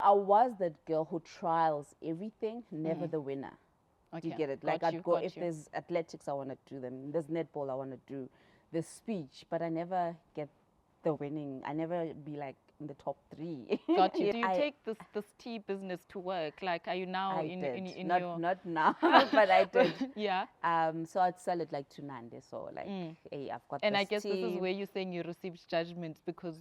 I was that girl who trials everything, never the winner. Okay. Do you get it? Like I'd go, if there's athletics, I want to do them. There's netball, I want to do. There's speech, but I never get the winning. I never be like in the top 3. Got you. Do you take this tea business to work? Like, are you now in your... Not now, but I did. Yeah. So I'd sell it like to Nande. So like, hey, I've got. And this I guess tea. this is where you're saying you received judgments because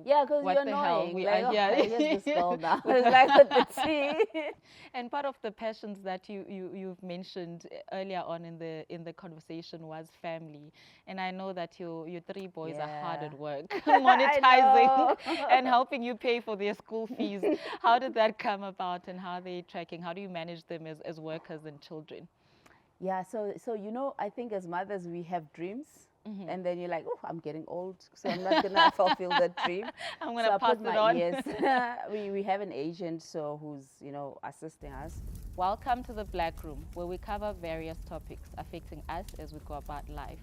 because what you're the annoying. hell we like, are here. Here's this girl now. It's like with the tea. And part of the passions that you've mentioned earlier on in the conversation was family. And I know that your 3 boys are hard at work, monetizing and helping you pay for their school fees. How did that come about, and how are they tracking? How do you manage them as workers and children? Yeah, so I think as mothers we have dreams, and then you're like, oh, I'm getting old, so I'm not gonna fulfill that dream. I'm gonna pass it on. Yes, we have an agent who's assisting us. Welcome to the Black Room, where we cover various topics affecting us as we go about life.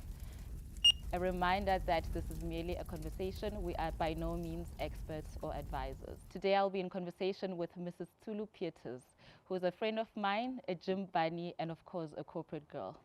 A reminder that this is merely a conversation. We are by no means experts or advisors. Today I'll be in conversation with Mrs. Tsholo Peeters, who is a friend of mine, a gym bunny, and of course a corporate girl.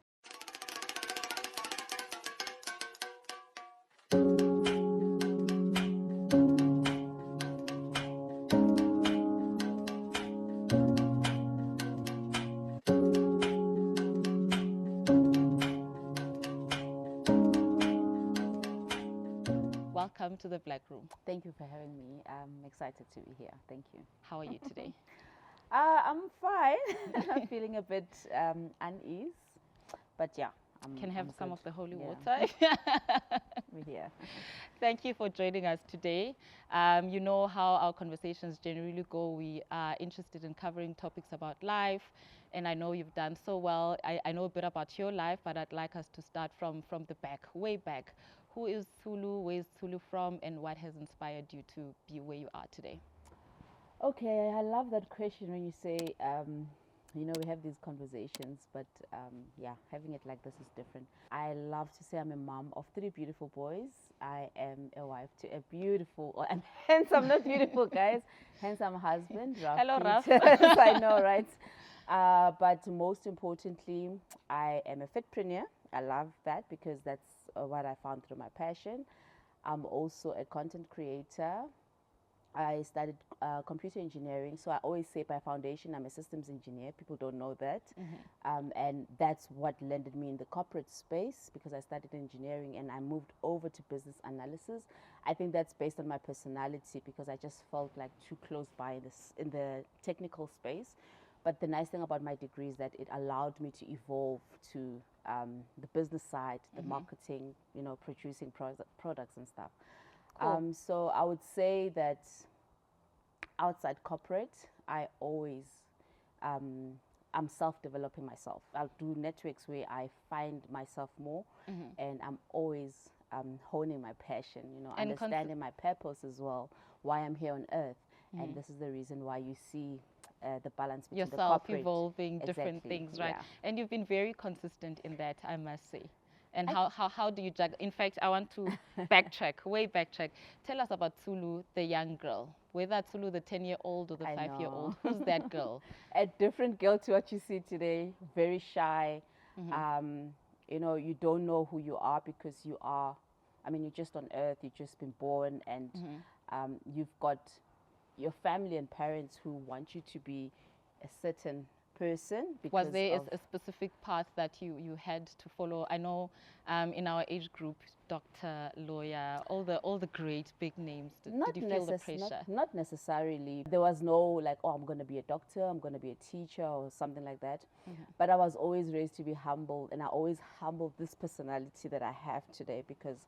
Welcome to the Black Room. Thank you for having me. I'm excited to be here. Thank you. How are you today? I'm fine. I'm feeling a bit unease, but yeah. Can have some of the holy water. We're here. Thank you for joining us today. You know how our conversations generally go. We are interested in covering topics about life, and I know you've done so well. I know a bit about your life, but I'd like us to start from the back, way back. Who is Tsholo? Where is Tsholo from? And what has inspired you to be where you are today? Okay, I love that question when you say, we have these conversations, but yeah, having it like this is different. I love to say I'm a mom of 3 beautiful boys. I am a wife to a beautiful, and hence I'm not beautiful, guys. Hence I'm a husband. Hello, Raf. I know, right? But most importantly, I am a fitpreneur. I love that because that's what I found through my passion. I'm also a content creator. I studied computer engineering, so I always say by foundation I'm a systems engineer. People don't know that. And that's what landed me in the corporate space because I studied engineering and I moved over to business analysis. I think that's based on my personality because I just felt like too close by in the technical space. But the nice thing about my degree is that it allowed me to evolve to the business side, the marketing, producing products and stuff. Cool. So I would say that outside corporate, I always, I'm self-developing myself. I'll do networks where I find myself more, and I'm always honing my passion, And understanding my purpose as well, why I'm here on earth. And this is the reason why you see the balance between the corporate. Evolving different things, right? Yeah. And you've been very consistent in that, I must say. And how do you juggle? In fact, I want to way backtrack. Tell us about Tsholo, the young girl. Whether Tsholo, the 10-year-old or the 5-year-old, who's that girl? A different girl to what you see today. Very shy. You don't know who you are because you're just on earth. You've just been born, and you've got your family and parents who want you to be a certain person. Was there a specific path that you had to follow? I know in our age group, doctor, lawyer, all the great big names. Did you feel the pressure? Not necessarily. There was no like, oh, I'm going to be a doctor, I'm going to be a teacher or something like that. But I was always raised to be humble, and I always humbled this personality that I have today because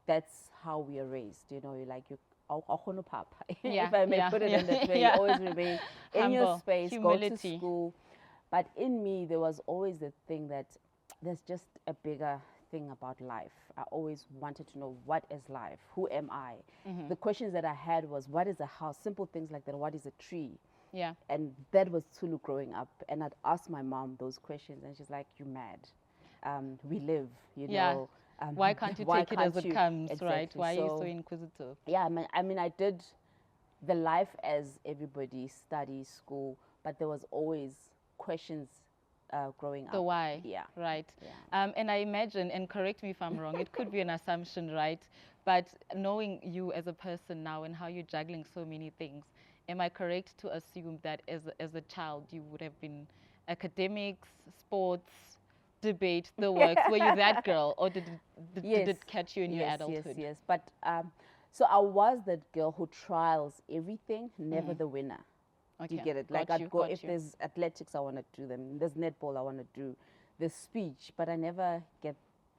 that's how we are raised. You're like if I may put it in that way. You always remain in your space, humility. Go to school. But in me, there was always the thing that there's just a bigger thing about life. I always wanted to know, what is life? Who am I? The questions that I had was, what is a house? Simple things like that. What is a tree? Yeah. And that was Tsholo growing up. And I'd ask my mom those questions, and she's like, "You're mad. We live, know." Why can't you take it as it comes, exactly. right? Why are you so inquisitive? Yeah, I did the life as everybody studies school, but there was always questions growing up. The why, Yeah. right? Yeah. And I imagine, and correct me if I'm wrong, it could be an assumption, right? But knowing you as a person now and how you're juggling so many things, am I correct to assume that as a child you would have been academics, sports, debate, the works? Were you that girl, or did Yes. it catch you in your adulthood? Yes. But so I was that girl who trials everything, never the winner. Do you Okay, get it? Like got you, I'd go got if you. there's athletics, I want to do them. There's netball, I want to do. There's speech, but I never get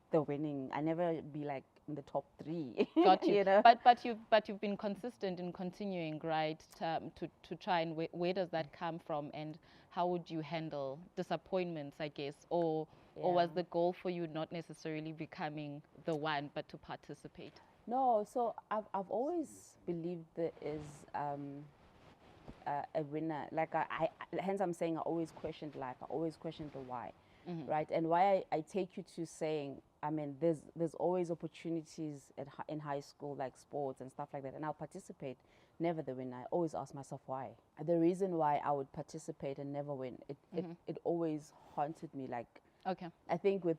the winning. I never be like in the top 3. Got you. You know? But you've been consistent in continuing, right? To try and where does that come from, and how would you handle disappointments, I guess, or was Yeah. the goal for you not necessarily becoming the one, but to participate? No, so I've always believed there is a winner. Like hence I'm saying I always questioned life. I always questioned the why, right? And why I take you to saying, I mean, there's always opportunities in high school like sports and stuff like that, and I'll participate. Never the winner. I always ask myself why. The reason why I would participate and never win, it always haunted me. Like Okay. I think with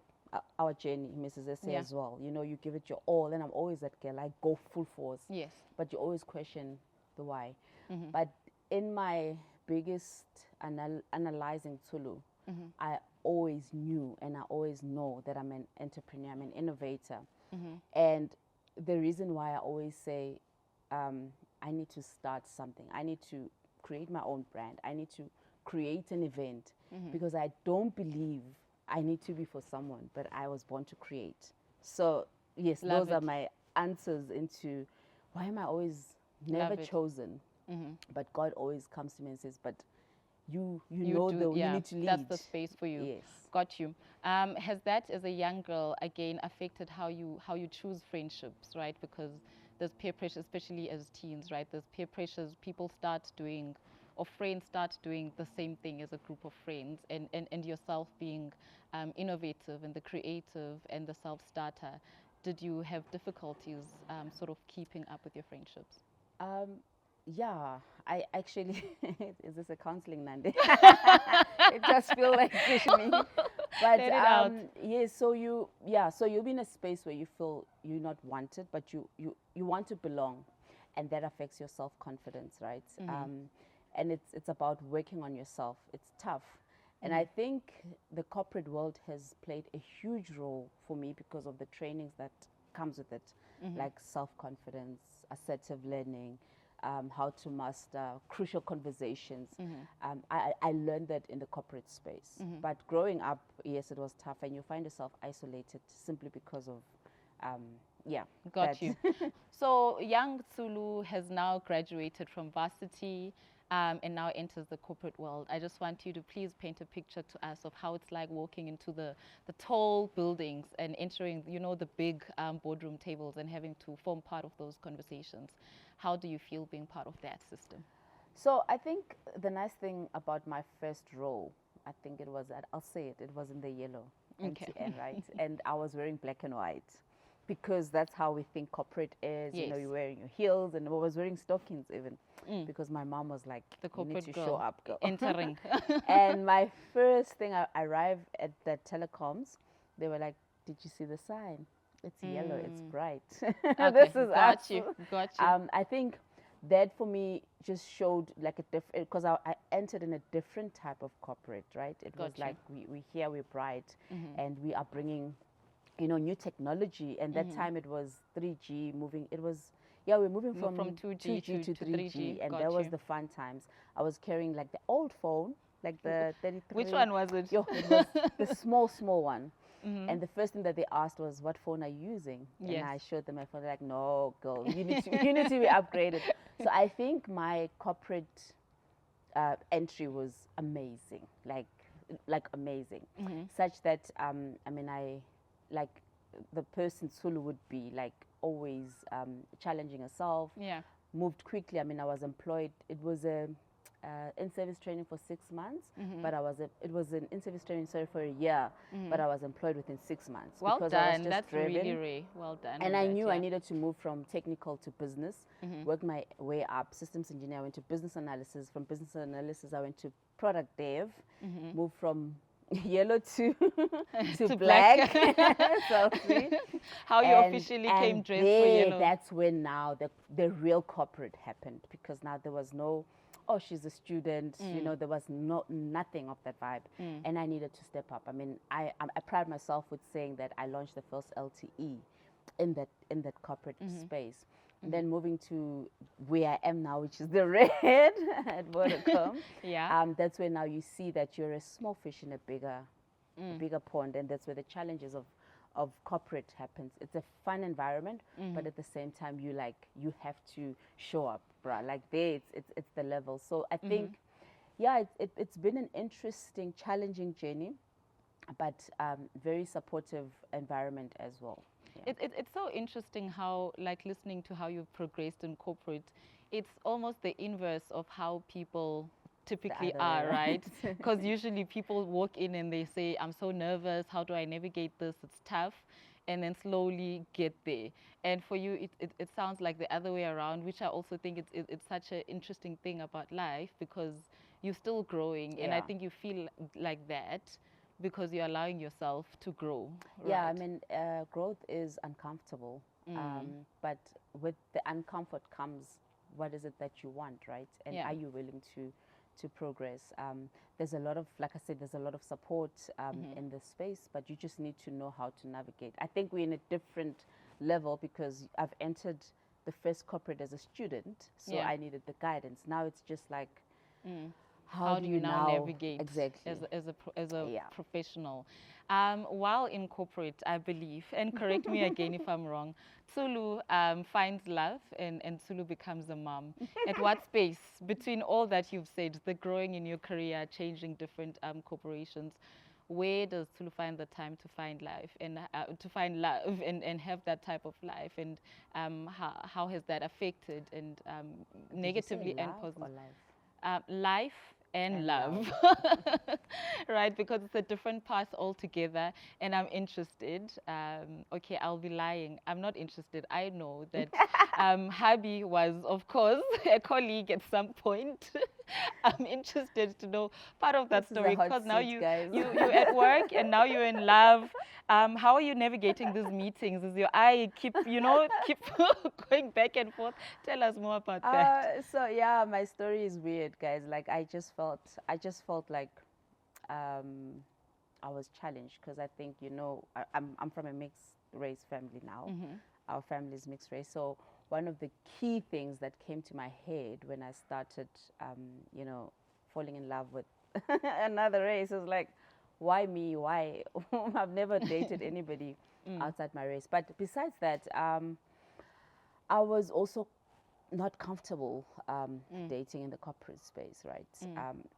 our journey, Mrs. S Yeah. as well. You know, you give it your all, and I'm always that girl. I go full force. Yes. But you always question the why. But in my biggest analyzing Tsholo, I always knew and I always know that I'm an entrepreneur, I'm an innovator. And the reason why I always say I need to start something, I need to create my own brand, I need to create an event, because I don't believe I need to be for someone, but I was born to create. So yes, Love those are it. my answers into why am I always never Love it. chosen. But God always comes to me and says, but you You know do, you need to lead. that's the space for you. Yes. Got you. Has that, as a young girl, again affected how you choose friendships, right? Because there's peer pressure, especially as teens, right? There's peer pressures. People start doing, or friends start doing the same thing as a group of friends, and yourself being innovative and the creative and the self-starter. Did you have difficulties sort of keeping up with your friendships? Yeah, I actually, is this a counseling, Nandi? It just feels like pushing me. But Let it out. yes, so you'll be in a space where you feel you're not wanted, but you want to belong, and that affects your self-confidence, right? And it's about working on yourself. It's tough. And I think the corporate world has played a huge role for me because of the trainings that comes with it, like self-confidence, assertive learning, how to master crucial conversations. I learned that in the corporate space. But growing up, yes, it was tough, and you find yourself isolated simply because of, Got you. So young Tsholo has now graduated from varsity and now enters the corporate world. I just want you to please paint a picture to us of how it's like walking into the tall buildings and entering, you know, the big boardroom tables and having to form part of those conversations. How do you feel being part of that system? So I think the nice thing about my first role, I think it was that, I'll say it, it was in the yellow, Okay. MTN, right? And I was wearing black and white because that's how we think corporate is. You know, Yes. you're wearing your heels, and I was wearing stockings even because my mom was like, The you need corporate to girl show up, girl. entering. And my first thing, I arrived at the telecoms, they were like, did you see the sign? It's yellow, it's bright. This is got us. you, got you. I think that for me just showed like a different, because I entered in a different type of corporate, right? It was Got you. like we here, we're bright, and we are bringing, you know, new technology. And that time it was 3G moving. It was, yeah, we're moving from 2G to 3G, and got that was you. the fun times. I was carrying like the old phone, like the 33. Which one was it? Yo, it was the small one. And the first thing that they asked was, "What phone are you using?" Yes. And I showed them my phone. They're like, "No, girl, you need to you need to be upgraded." So I think my corporate entry was amazing, like amazing, such that I mean, I like the person Tsholo would be like always challenging herself. Yeah. Moved quickly. I mean, I was employed. It was a in-service training for 6 months, but it was an in-service training, sorry, for a year, but I was employed within 6 months. Well because done. I was just That's driven. really rare. Well done. And on I that, knew yeah. I needed to move from technical to business, work my way up. Systems engineer, I went to business analysis. From business analysis, I went to product dev, moved from yellow to to black. So how you officially came dressed for yellow. That's when now the real corporate happened, because now there was no, oh, she's a student, you know, there was nothing of that vibe, and I needed to step up. I mean, I pride myself with saying that I launched the first LTE in that corporate space. Then moving to where I am now, which is the red at Vodacom. Yeah. That's where now you see that you're a small fish in a bigger pond, and that's where the challenges of corporate happens. It's a fun environment, but at the same time, you have to show up, bruh. Like there, it's the level. So I think, yeah, it's been an interesting, challenging journey, but very supportive environment as well. Yeah. It's so interesting how, like, listening to how you've progressed in corporate, it's almost the inverse of how people typically are, right? Because usually people walk in and they say, I'm so nervous, how do I navigate this? It's tough. And then slowly get there. And for you, it sounds like the other way around, which I also think it's such an interesting thing about life, because you're still growing. And I think you feel like that because you're allowing yourself to grow. Yeah, right? I mean, growth is uncomfortable, but with the uncomfort comes what is it that you want, right? And are you willing to progress? There's a lot of, like I said, there's a lot of support in this space, but you just need to know how to navigate. I think we're in a different level because I've entered the first corporate as a student, so I needed the guidance. Now it's just like, how do you now navigate exactly as a professional? While in corporate, I believe, and correct me again if I'm wrong, Tsholo finds love and Tsholo becomes a mom. At what space between all that you've said, the growing in your career, changing different corporations, where does Tsholo find the time to find life and to find love and have that type of life, and how has that affected and negatively and positively? Life and love. Right, because it's a different path altogether, and I'm interested. Okay, I'll be lying, I'm not interested. I know that hubby was, of course, a colleague at some point. I'm interested to know part of that story, because now you're at work and now you're in love. How are you navigating these meetings? Is your eye keep going back and forth? Tell us more about that. So yeah, my story is weird, guys. Like I just felt like I was challenged, because I think, I'm from a mixed race family now. Our family is mixed race. So one of the key things that came to my head when I started, falling in love with another race is like, why me? Why? I've never dated anybody outside my race. But besides that, I was also not comfortable dating in the corporate space, right?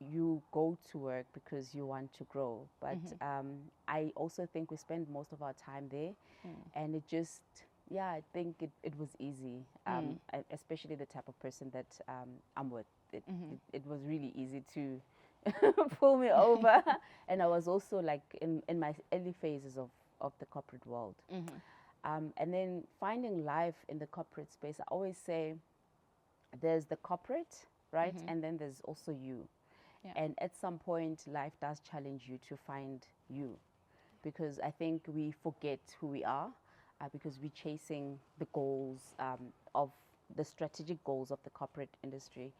You go to work because you want to grow, but I also think we spend most of our time there, and it just, I think it was easy, especially the type of person that I'm with. It was really easy to pull me over, and I was also like in my early phases of the corporate world. And then finding life in the corporate space, I always say, there's the corporate, right? And then there's also you. And at some point, life does challenge you to find you, because I think we forget who we are, because we're chasing the goals of the strategic goals of the corporate industry.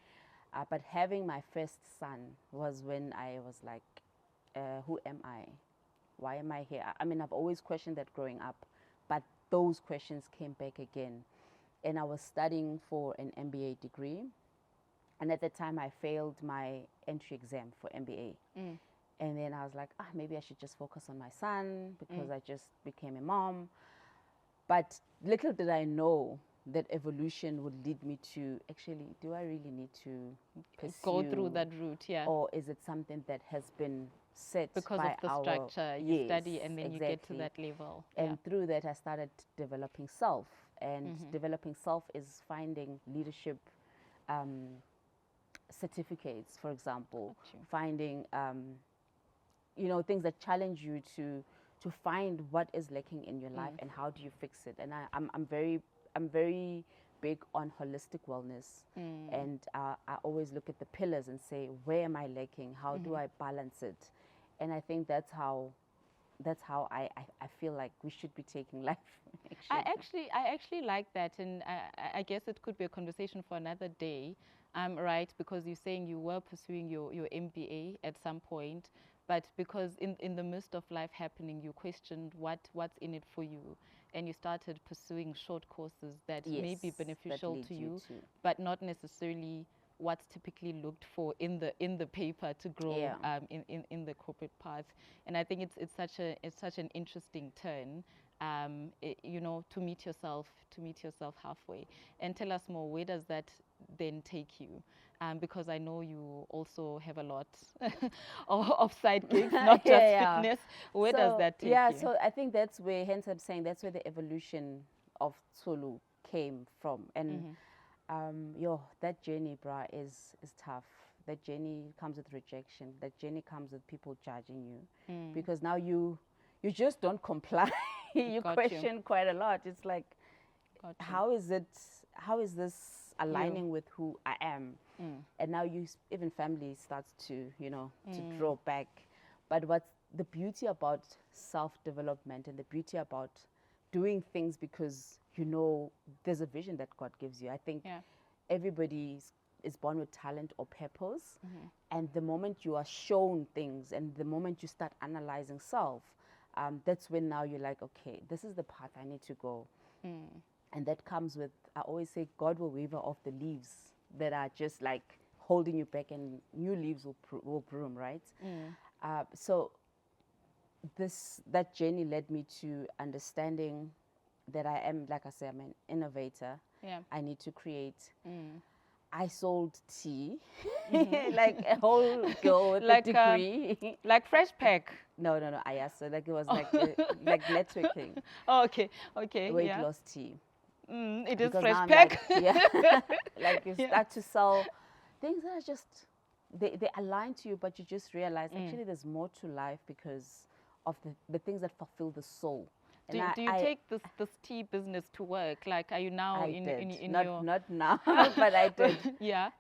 But having my first son was when I was like, who am I? Why am I here? I mean, I've always questioned that growing up, but those questions came back again. And I was studying for an MBA degree. And at the time, I failed my entry exam for MBA. And then I was like, maybe I should just focus on my son, because I just became a mom. But little did I know that evolution would lead me to, actually, do I really need to pursue, go through that route? Or is it something that has been set because by of the structure you study, and then you get to that level? And through that, I started developing self. And developing self is finding leadership certificates, for example, Got you. finding things that challenge you to find what is lacking in your life and how do you fix it. And I'm very big on holistic wellness, and I always look at the pillars and say, where am I lacking? How do I balance it? And I think that's how I feel like we should be taking life. I actually like that, and I guess it could be a conversation for another day, right? Because you're saying you were pursuing your MBA at some point, but because in the midst of life happening, you questioned what's in it for you, and you started pursuing short courses that may be Yes, that beneficial leads to you you, to but not necessarily what's typically looked for in the paper to grow yeah. in the corporate path. And I think it's such an interesting turn, to meet yourself halfway. And tell us more, where does that then take you? Because I know you also have a lot of side gigs, not just Yeah. fitness. Where does So that take yeah, you? so I think that's where, hence I'm saying that's where the evolution of Tsholo came from. And that journey, bruh, is tough. That journey comes with rejection. That journey comes with people judging you, because now you just don't comply. You Got you. question quite a lot. It's like, Got you. how is this aligning with who I am? And now even family starts to to draw back. But what's the beauty about self-development and the beauty about doing things because there's a vision that God gives you. I think Yeah. everybody is born with talent or purpose, and the moment you are shown things and the moment you start analyzing self, that's when now you're like, okay, this is the path I need to go. And that comes with, I always say, God will wither off the leaves that are just like holding you back, and new leaves will bloom, right? So that journey led me to understanding that I am, like I say, I'm an innovator. Yeah. I need to create. I sold tea, like a whole girl with Like, a degree. Like Fresh Pack. No. I asked her, like it was like like networking, Oh, okay. weight Yeah. loss tea. It is Because Fresh now I'm Pack. like, yeah, like you Yeah. start to sell things that are just they align to you, but you just realize actually there's more to life because of the things that fulfill the soul. And Do you take this tea business to work? Like, are you now I in did in your not now, but I did. Yeah.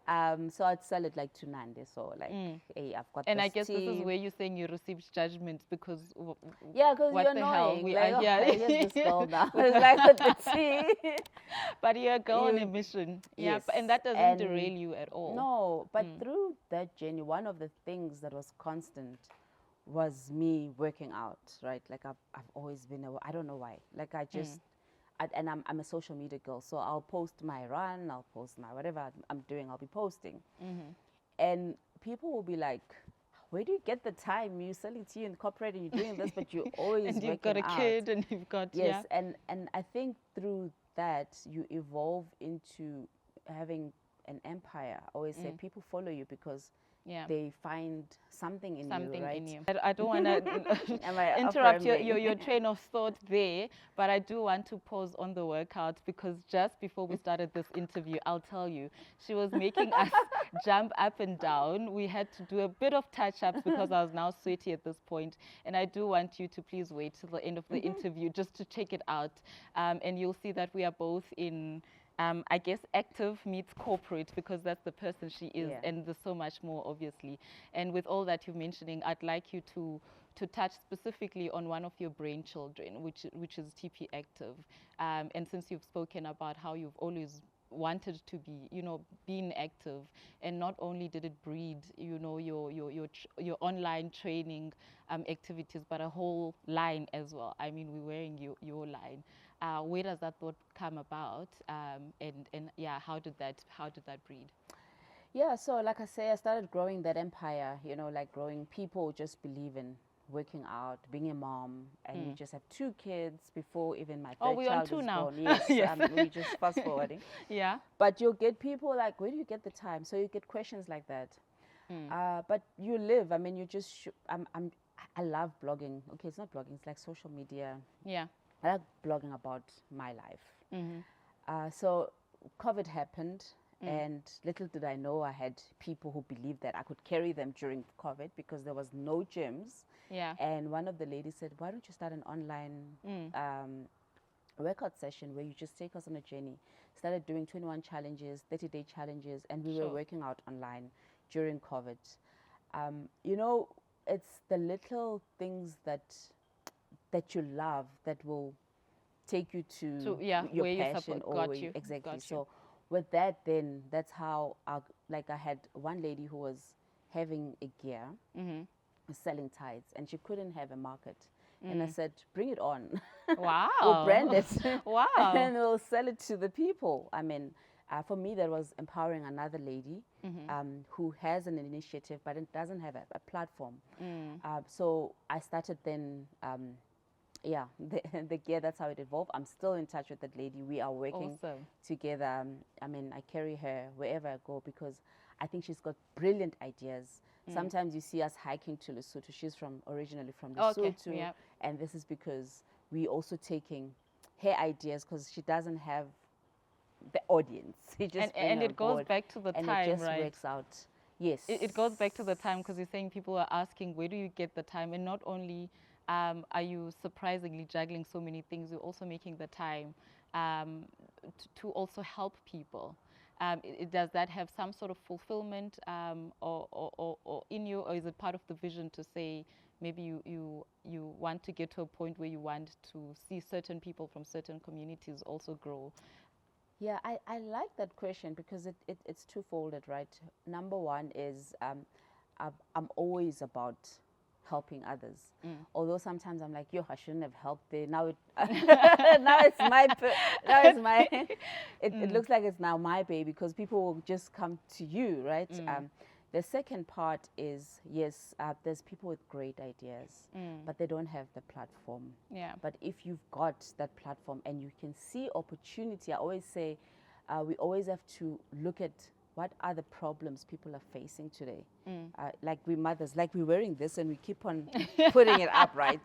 So I'd sell it like to Nandi. So like, hey, I've got And this I guess tea. this is where you're saying you received judgment because Yeah, because what you're the hell? annoying. We Like, are here. here's this girl now. It's like with the tea. But you're a girl on a You- mission. yes, Yeah, and that doesn't and derail you at all. No, but through that journey, one of the things that was constant was me working out, right? Like I've always been, I don't know why. Like I just, and I'm a social media girl. So I'll post my run, I'll post my whatever I'm doing, I'll be posting. And people will be like, where do you get the time? You're selling tea in corporate and you're doing this, but you're always And you've working got a out. kid and you've got, Yes, and I think through that you evolve into having an empire. I always say people follow you because yeah, they find something in something you, right? in you. I don't want to Am I interrupt affirming? your train of thought there, but I do want to pause on the workout because just before we started this interview, I'll tell you, she was making us jump up and down. We had to do a bit of touch-ups because I was now sweaty at this point, and I do want you to please wait till the end of the interview just to check it out, and you'll see that we are both in I guess active meets corporate because that's the person she is, Yeah. and there's so much more, obviously. And with all that you're mentioning, I'd like you to touch specifically on one of your brain children, which is TP Active. And since you've spoken about how you've always wanted to be, being active, and not only did it breed, your online training activities, but a whole line as well. I mean, we're wearing your line. Where does that thought come about? And yeah, how did that breed? Yeah, so like I say, I started growing that empire, like growing. People just believe in working out, being a mom, and you just have 2 kids before even my third we're on child 2 is now. born. Yes, Yes. we just fast forwarding. Yeah. But you'll get people like, where do you get the time? So you get questions like that. But you live. I mean, you just. I love blogging. Okay, it's not blogging. It's like social media. Yeah. I like blogging about my life. So COVID happened, And little did I know I had people who believed that I could carry them during COVID because there was no gyms. Yeah. And one of the ladies said, why don't you start an online workout session where you just take us on a journey? Started doing 21 challenges, 30-day challenges, and we were Sure. working out online during COVID. You know, it's the little things that you love that will take you to yeah, your where you passion support. or Got where you. exactly. Got you. So with that, then that's how like I had one lady who was having a gear, selling tights, and she couldn't have a market. And I said, bring it on. Wow. We'll brand it. Wow. And we'll sell it to the people. I mean, for me, that was empowering another lady who has an initiative, but it doesn't have a platform. So I started then, yeah, the gear, that's how it evolved. I'm still in touch with that lady. We are working Awesome. together. I mean, I carry her wherever I go because I think she's got brilliant ideas. Sometimes you see us hiking to Lesotho. She's originally from Lesotho. Okay, yeah. And this is because we also taking her ideas because she doesn't have the audience. She just And it goes back to the and time, it just right? works out. Yes. It goes back to the time because you're saying people are asking, where do you get the time? And not only are you surprisingly juggling so many things, you're also making the time to also help people. Does that have some sort of fulfillment or in you, or is it part of the vision to say maybe you want to get to a point where you want to see certain people from certain communities also grow? Yeah, I like that question because it's twofolded, right? Number one is I'm always about helping others. Although sometimes I'm like, yo, I shouldn't have helped there. Now now it's my it looks like it's now my baby because people will just come to you, right? The second part is, yes, there's people with great ideas, but they don't have the platform. Yeah. But if you've got that platform and you can see opportunity, I always say we always have to look at what are the problems people are facing today. Like we mothers, like we're wearing this and we keep on putting it up, right?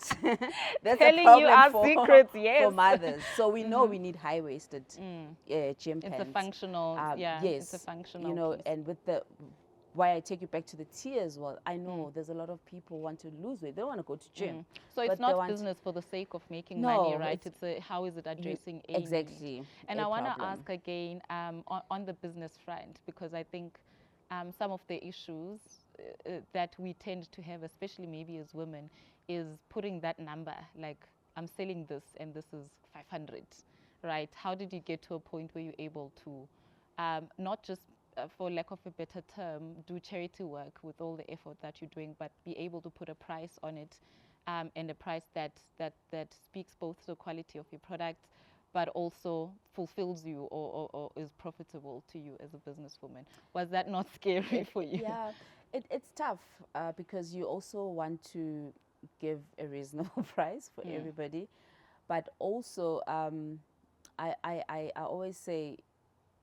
That's Telling a problem you our for, secrets, yes. for mothers. So we know we need high-waisted gym pants. It's a functional, yeah, yes, it's a functional you know, piece. and with why I take you back to the tea as well, I know there's a lot of people want to lose weight. They don't want to go to gym. So it's but they not want business for the sake of making No, money, right? It's how is it addressing a need? exactly. And a I want to problem. ask again on the business front, because I think some of the issues that we tend to have, especially maybe as women, is putting that number, like I'm selling this and this is 500, right? How did you get to a point where you're able to not just for lack of a better term, do charity work with all the effort that you're doing, but be able to put a price on it, and a price that speaks both to the quality of your product, but also fulfills you or is profitable to you as a businesswoman. Was that not scary for you? Yeah, it's tough because you also want to give a reasonable price for everybody, but also I always say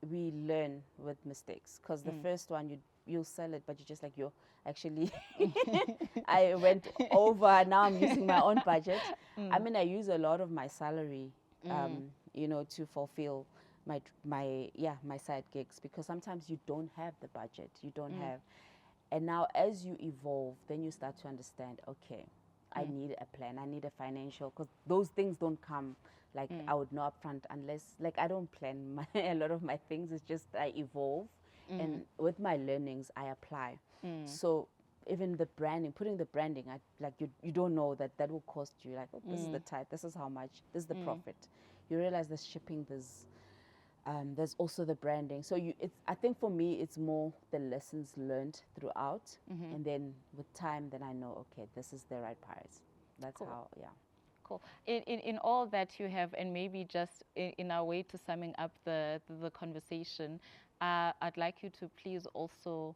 we learn with mistakes because the first one you'll sell it, but you're just like, yo, actually I went over, now I'm using my own budget. I mean, I use a lot of my salary you know, to fulfill my side gigs because sometimes you don't have the budget, you don't have. And now as you evolve, then you start to understand, okay, I need a plan, I need a financial, because those things don't come like I would know upfront unless, like, I don't plan a lot of my things. It's just I evolve, and with my learnings, I apply. So even the branding, putting the branding, you don't know that will cost you. Like, oh, this is the type, this is how much, this is the profit. You realize there's shipping, there's also the branding. So I think for me, it's more the lessons learned throughout, and then with time, then I know, okay, this is the right price. That's Cool. how, yeah. Cool. In all that you have, and maybe just in our way to summing up the conversation, I'd like you to please also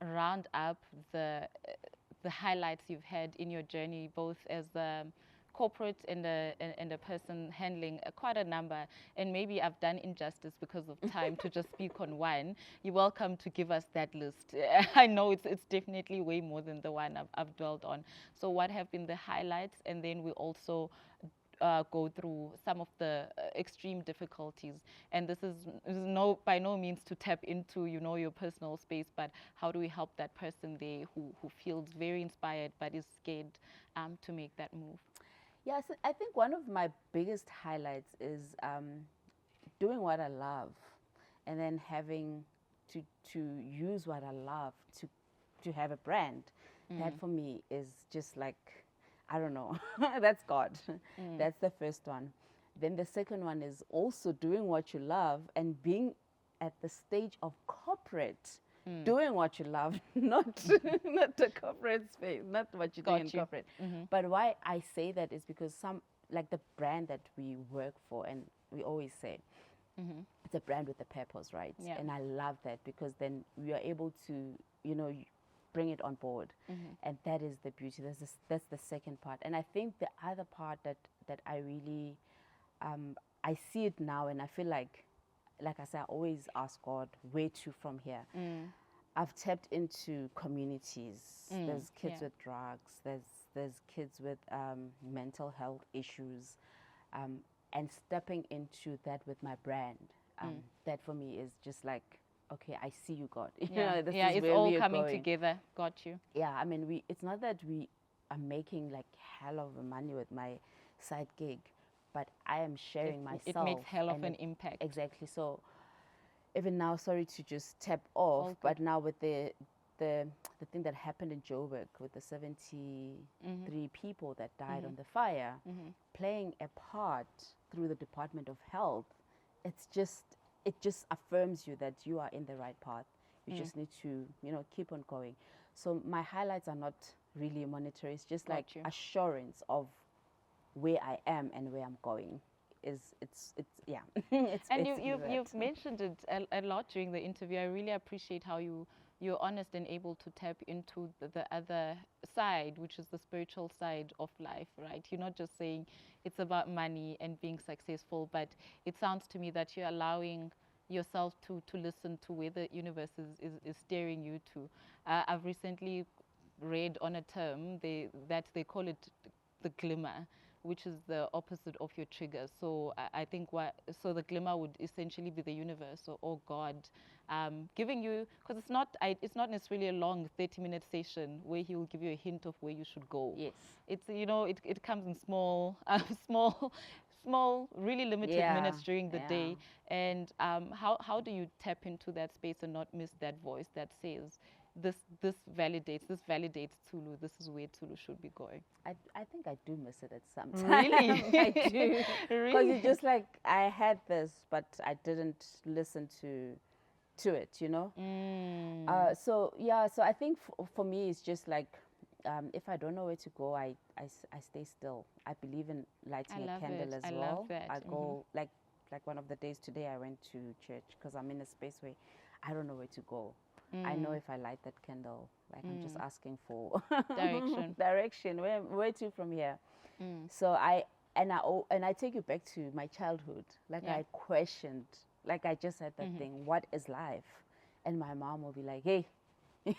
round up the highlights you've had in your journey, both as a corporate and a person handling quite a number. And maybe I've done injustice because of time to just speak on one. You're welcome to give us that list. I know it's definitely way more than the one I've dwelled on. So what have been the highlights? And then we also go through some of the extreme difficulties. And this is by no means to tap into, you know, your personal space, but how do we help that person there who feels very inspired but is scared to make that move? Yes, I think one of my biggest highlights is doing what I love, and then having to use what I love to have a brand. That for me is just like, I don't know, that's God. That's the first one. Then the second one is also doing what you love and being at the stage of corporate, doing what you love, not not the corporate space, not what you do in corporate. But why I say that is because like the brand that we work for, and we always say, it's a brand with a purpose, right? Yeah. And I love that, because then we are able to, you know, bring it on board. And that is the beauty. That's the second part. And I think the other part that I really, I see it now, and I feel like I said, I always ask God, where to from here? I've tapped into communities. There's kids with drugs. There's kids with mental health issues. And stepping into that with my brand, that for me is just like, okay, I see you, God. Yeah, This yeah, is it's where all we are coming going. together. Got you. Yeah, I mean, it's not that we are making like hell of money with my side gig, but I am sharing myself. It makes hell of and an impact. Exactly. So even now, sorry to just tap off, but now with the thing that happened in Joburg with the 73 people that died on the fire, playing a part through the Department of Health, it just affirms you that you are in the right path. You just need to, you know, keep on going. So my highlights are not really monetary. It's just like assurance of where I am and where I'm going. It's yeah. And you've mentioned it a lot during the interview. I really appreciate how you're honest and able to tap into the other side, which is the spiritual side of life, right? You're not just saying it's about money and being successful, but it sounds to me that you're allowing yourself to listen to where the universe is steering you to. I've recently read on a term that they call it the glimmer, which is the opposite of your trigger. So I think so the glimmer would essentially be the universe or God giving you, because it's not necessarily a long 30-minute session where he will give you a hint of where you should go. Yes. It's, you know, it comes in small really limited minutes during the day. And how do you tap into that space and not miss that voice that says, this validates Tsholo, this is where Tsholo should be going? I think I do miss it at some time. Really? I do. Really? Because it's just like, I had this, but I didn't listen to it, you know? So I think for me, it's just like, if I don't know where to go, I stay still. I believe in lighting a candle as well. Love that. I go, like one of the days today, I went to church because I'm in a space where I don't know where to go. I know if I light that candle, like I'm just asking for direction. Where to from here? So I take you back to my childhood. Like I questioned, like I just said that thing, what is life? And my mom will be like, hey, we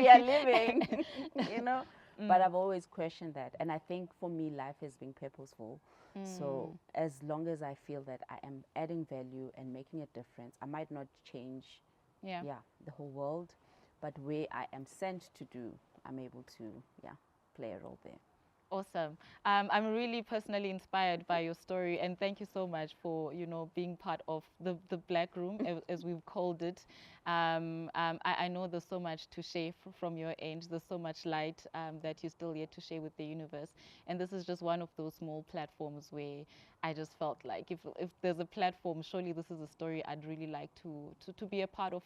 are living, you know? But I've always questioned that. And I think for me, life has been purposeful. So as long as I feel that I am adding value and making a difference, I might not change the whole world, but where I am sent to do, I'm able to play a role there. Awesome. I'm really personally inspired by your story, and thank you so much for, you know, being part of the Black Room, as we've called it. I know there's so much to share from your end. There's so much light that you're still yet to share with the universe, and this is just one of those small platforms where I just felt like if there's a platform, surely this is a story I'd really like to be a part of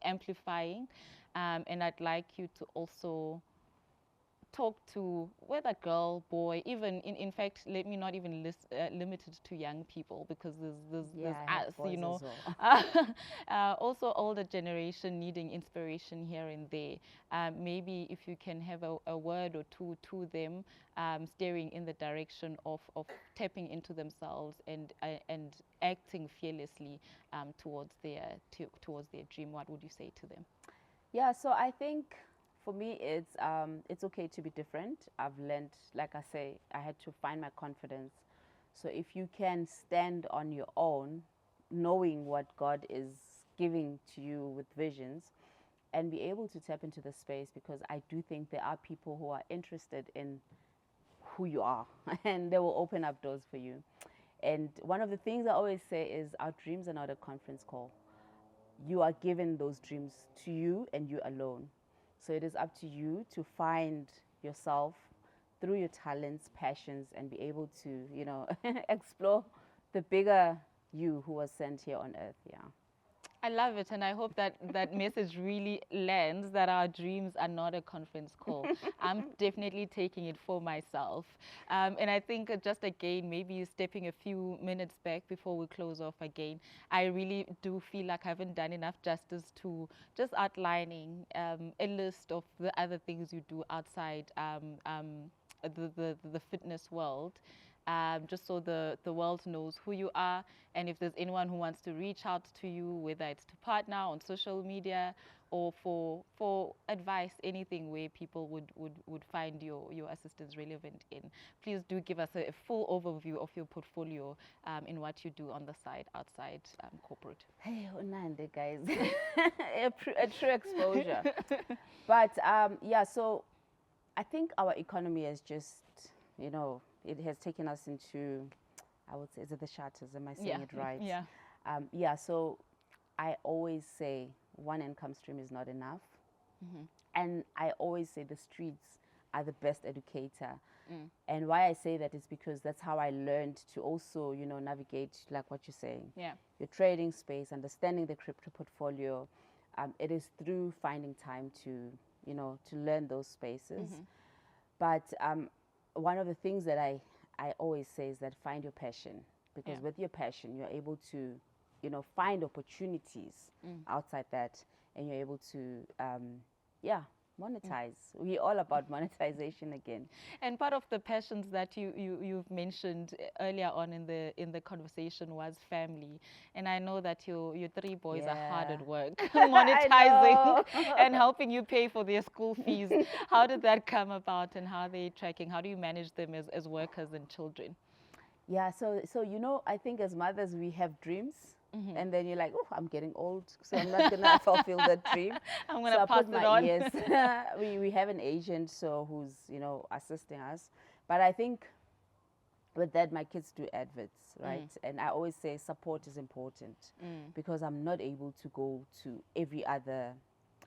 amplifying, and I'd like you to also talk to whether girl, boy, even in fact, let me not even limit it to young people, because there's us, you know, well. Also older generation needing inspiration here and there. Maybe if you can have a word or two to them, steering in the direction of tapping into themselves and acting fearlessly towards their dream, what would you say to them? Yeah, so I think For me, it's okay to be different. I've learned, like I say, I had to find my confidence. So if you can stand on your own, knowing what God is giving to you with visions, and be able to tap into the space, because I do think there are people who are interested in who you are and they will open up doors for you. And one of the things I always say is our dreams are not a conference call. You are given those dreams to you and you alone. So it is up to you to find yourself through your talents, passions, and be able to, explore the bigger you who was sent here on earth. Yeah. I love it, and I hope that that message really lands, that our dreams are not a conference call. I'm definitely taking it for myself. And I think just again, maybe stepping a few minutes back before we close off again, I really do feel like I haven't done enough justice to just outlining a list of the other things you do outside the fitness world. Just so the world knows who you are, and if there's anyone who wants to reach out to you, whether it's to partner on social media or for advice, anything where people would find your assistance relevant in, please do give us a full overview of your portfolio in what you do on the side outside corporate. Hey, Unande, guys. A true exposure. But yeah, so I think our economy is just, it has taken us into, I would say, is it the shatters? Am I saying it right? Yeah. Yeah, so I always say one income stream is not enough. Mm-hmm. And I always say the streets are the best educator. And why I say that is because that's how I learned to also, navigate, like what you're saying. Yeah. Your trading space, understanding the crypto portfolio. It is through finding time to, to learn those spaces. Mm-hmm. But one of the things that I always say is that find your passion, because with your passion, you're able to, find opportunities outside that, and you're able to, monetize. We're all about monetization again. And part of the passions that you've mentioned earlier on in the conversation was family. And I know that your three boys are hard at work monetizing and helping you pay for their school fees. How did that come about, and how are they tracking? How do you manage them as workers and children? Yeah, so I think as mothers we have dreams. And then you're like, oh, I'm getting old, so I'm not gonna fulfill that dream. I'm gonna pass it on. Yes, we have an agent, so who's assisting us. But I think with that, my kids do adverts, right? And I always say support is important, because I'm not able to go to every other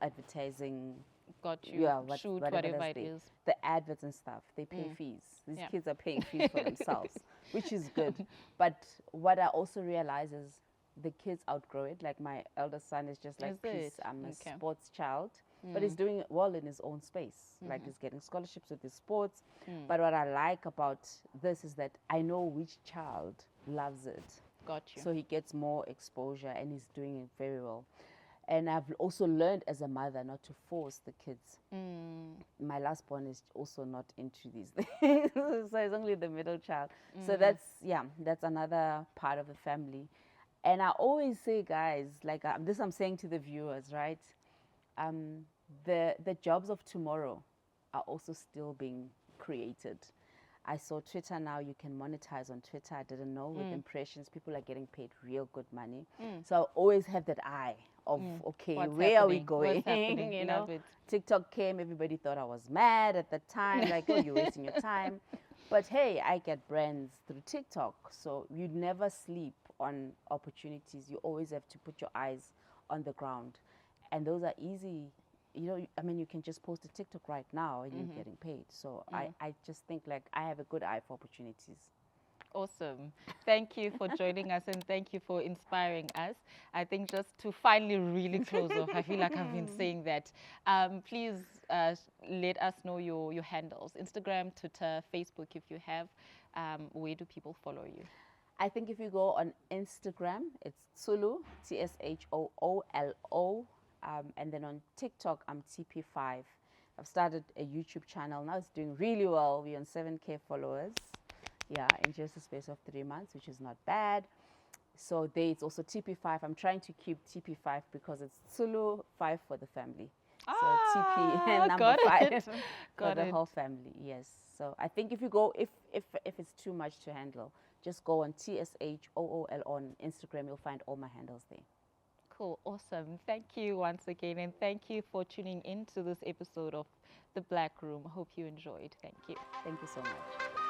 advertising. Got you. Yeah, whatever it is. The adverts and stuff, they pay fees. These kids are paying fees for themselves, which is good. But what I also realize is the kids outgrow it. Like my eldest son is just like, please, I'm a sports child, but he's doing well in his own space. Like he's getting scholarships with his sports. But what I like about this is that I know which child loves it. Got you. So he gets more exposure and he's doing it very well. And I've also learned as a mother not to force the kids. My last born is also not into these things. So it's only the middle child. So that's another part of the family. And I always say, guys, like this I'm saying to the viewers, right? The jobs of tomorrow are also still being created. I saw Twitter now, you can monetize on Twitter. I didn't know. With impressions, people are getting paid real good money. So I always have that eye of, okay, where are we going? You know, TikTok came, everybody thought I was mad at the time, like, oh, you're wasting your time. But hey, I get brands through TikTok. So you never sleep on opportunities. You always have to put your eyes on the ground. And those are easy. You can just post a TikTok right now and you're getting paid. So I just think like I have a good eye for opportunities. Awesome. Thank you for joining us, and thank you for inspiring us. I think just to finally really close off, I feel like I've been saying that. Please let us know your handles, Instagram, Twitter, Facebook, if you have. Where do people follow you? I think if you go on Instagram, it's Tsholo, TSHOOLO. And then on TikTok, I'm TP5. I've started a YouTube channel. Now it's doing really well. We're on 7K followers. Yeah, in just a space of 3 months, which is not bad. So there it's also TP5. I'm trying to keep TP5 because it's Tsholo 5 for the family. So TP number got 5 it. for Got the it. whole family. Yes. So I think if you go, if it's too much to handle, just go on TSHOOL on Instagram. You'll find all my handles there. Cool. Awesome. Thank you once again. And thank you for tuning in to this episode of The Black Room. Hope you enjoyed. Thank you. Thank you so much.